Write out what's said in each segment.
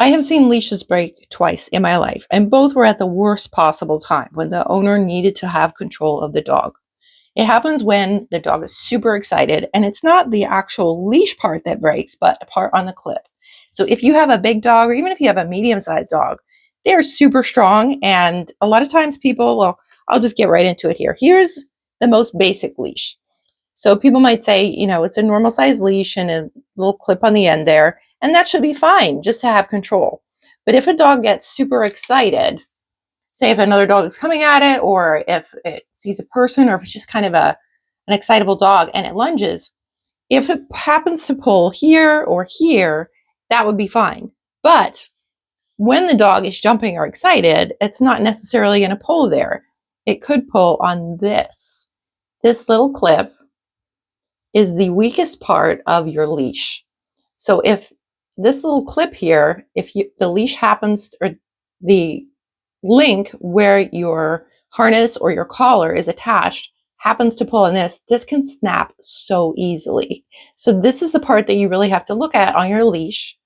I have seen leashes break twice in my life, and both were at the worst possible time when the owner needed to have control of the dog. It happens when the dog is super excited, and it's not the actual leash part that breaks, but a part on the clip. So if you have a big dog, or even if you have a medium-sized dog, they are super strong, and a lot of times people, well, I'll just get right into it here. Here's the most basic leash. So people might say, it's a normal size leash and a little clip on the end there, and that should be fine just to have control. But if a dog gets super excited, say if another dog is coming at it, or if it sees a person, or if it's just kind of an excitable dog and it lunges, if it happens to pull here or here, that would be fine. But when the dog is jumping or excited, it's not necessarily going to pull there. It could pull on this. This little clip is the weakest part of your leash. So if this little clip here, the leash happens, or the link where your harness or your collar is attached happens to pull on this can snap so easily. So this is the part that you really have to look at on your leash,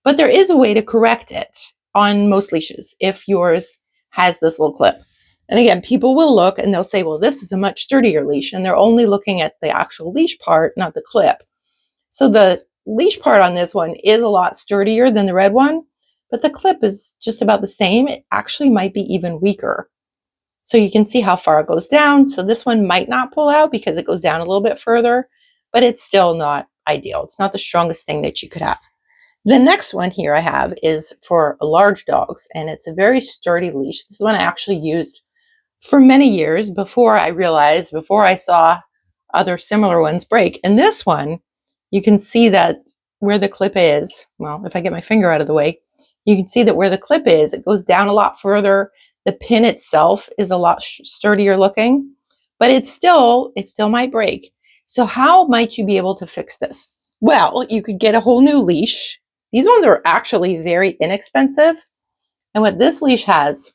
but there is a way to correct it on most leashes if yours has this little clip. And again, people will look and they'll say, well, this is a much sturdier leash, and they're only looking at the actual leash part, not the clip. So the leash part on this one is a lot sturdier than the red one, but the clip is just about the same. It actually might be even weaker. So you can see how far it goes down. So this one might not pull out because it goes down a little bit further, but it's still not ideal. It's not the strongest thing that you could have. The next one here I have is for large dogs, and it's a very sturdy leash. This is one I actually used for many years before I saw other similar ones break. And this one, you can see that where the clip is, well, if I get my finger out of the way, you can see that where the clip is, it goes down a lot further. The pin itself is a lot sturdier looking, but it still might break. So how might you be able to fix this? Well, you could get a whole new leash. These ones are actually very inexpensive. And what this leash has,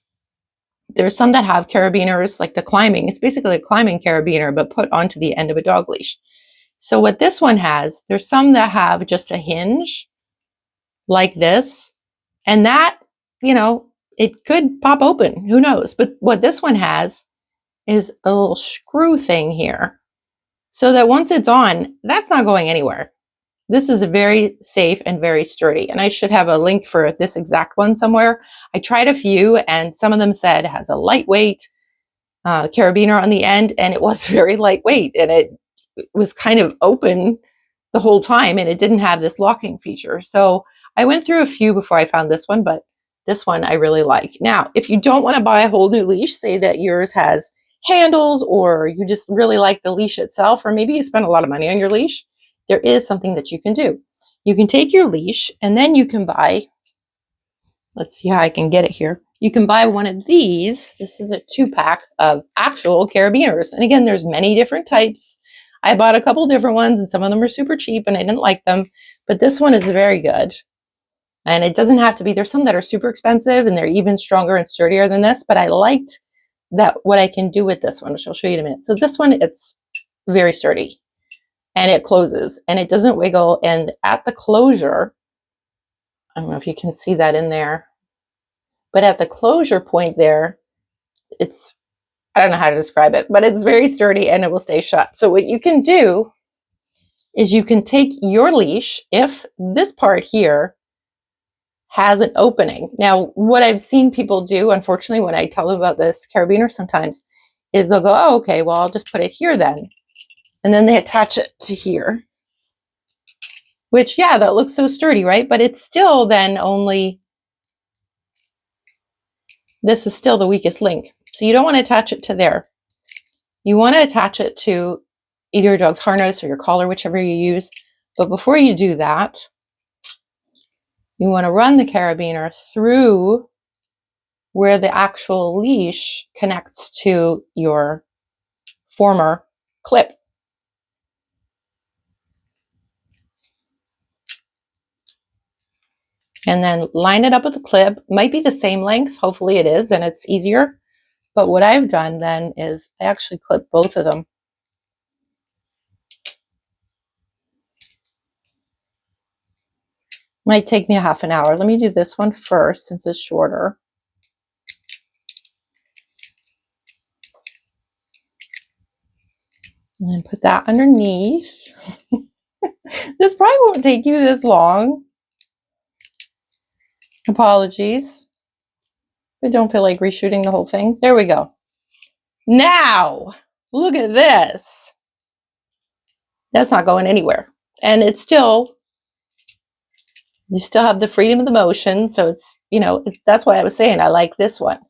there's some that have carabiners, like the climbing. It's basically a climbing carabiner, but put onto the end of a dog leash. So what this one has, there's some that have just a hinge like this, and that, it could pop open, who knows? But what this one has is a little screw thing here, so that once it's on, that's not going anywhere. This is very safe and very sturdy, and I should have a link for this exact one somewhere. I tried a few, and some of them said it has a lightweight carabiner on the end, and it was very lightweight, and it was kind of open the whole time, and it didn't have this locking feature. So I went through a few before I found this one, but this one I really like. Now, if you don't want to buy a whole new leash, say that yours has handles, or you just really like the leash itself, or maybe you spend a lot of money on your leash, there is something that you can do. You can take your leash, and then you can buy, let's see how I can get it here. You can buy one of these. This is a 2-pack of actual carabiners. And again, there's many different types. I bought a couple different ones, and some of them are super cheap and I didn't like them, but this one is very good. And it doesn't have to be, there's some that are super expensive and they're even stronger and sturdier than this, but I liked that what I can do with this one, which I'll show you in a minute. So this one, it's very sturdy, and it closes and it doesn't wiggle. And at the closure, I don't know if you can see that in there, but at the closure point there, I don't know how to describe it, but it's very sturdy and it will stay shut. So what you can do is you can take your leash, if this part here has an opening. Now, what I've seen people do, unfortunately, when I tell them about this carabiner sometimes, is they'll go, oh, okay, well, I'll just put it here then. And then they attach it to here, which, yeah, that looks so sturdy, right? But it's still then only, this is still the weakest link. So you don't want to attach it to there. You want to attach it to either your dog's harness or your collar, whichever you use. But before you do that, you want to run the carabiner through where the actual leash connects to your former clip. And then line it up with the clip. Might be the same length. Hopefully it is, then it's easier. But what I've done then is I actually clip both of them. Might take me a half an hour. Let me do this one first since it's shorter. And then put that underneath. This probably won't take you this long. Apologies. I don't feel like reshooting the whole thing. There we go. Now, look at this. That's not going anywhere. And it's still, you still have the freedom of the motion. So it's, you know, that's why I was saying I like this one.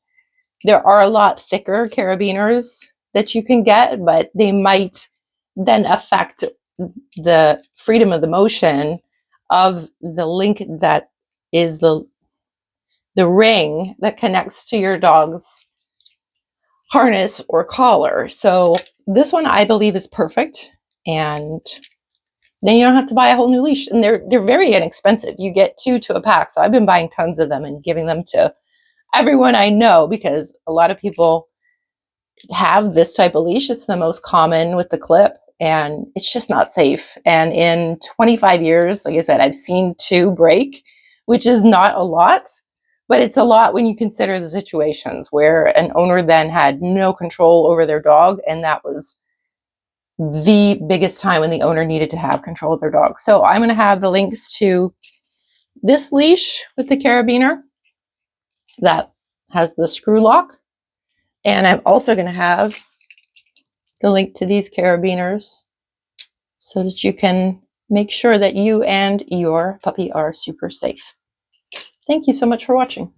There are a lot thicker carabiners that you can get, but they might then affect the freedom of the motion of the link that is the ring that connects to your dog's harness or collar. So this one I believe is perfect, and then you don't have to buy a whole new leash, and they're very inexpensive. You get 2 to a pack. So I've been buying tons of them and giving them to everyone I know because a lot of people have this type of leash. It's the most common with the clip, and it's just not safe. And in 25 years, like I said, I've seen 2 break, which is not a lot, but it's a lot when you consider the situations where an owner then had no control over their dog, and that was the biggest time when the owner needed to have control of their dog. So I'm going to have the links to this leash with the carabiner that has the screw lock, and I'm also going to have the link to these carabiners so that you can make sure that you and your puppy are super safe. Thank you so much for watching.